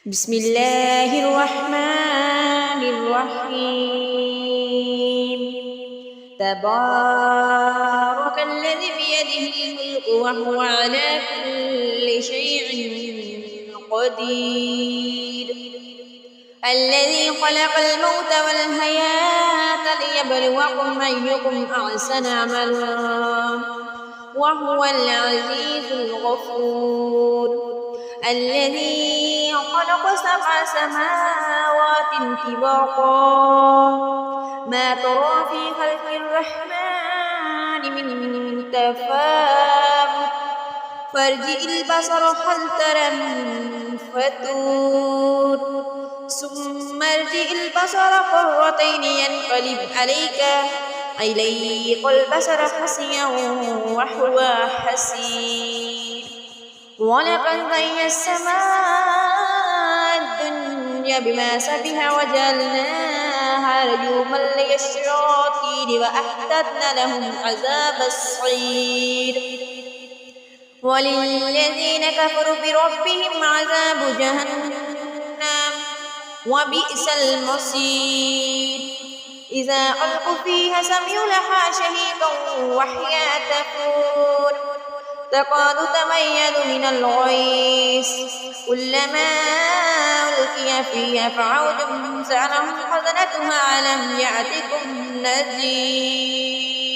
بسم الله الرحمن الرحيم. تبارك الذي بيده الملك وهو على كل شيء قدير. الذي خلق الموت والحياة ليبلوكم أيكم أحسن عملا وهو العزيز الغفور. الذي خلق سبع سماوات طباقا ما ترى في خلق الرحمن من تفاوت فارجع البصر هل ترى من فطور ثم ارجع البصر كرتين ينقلب إليك البصر خاسئا وهو حسير. ولقد زينا السماء الدنيا بمصابيح وجعلناها رجوما للشياطين وأعتدنا لهم عذاب السعير. وللذين كفروا بربهم عذاب جهنم وبئس المصير. إذا ألقوا فيها سمعوا لها شهيقا وهي تفور تكاد تميز من الغيظ كلما ألقي فيها فوج سألهم خزنتها ألم يأتكم نذير.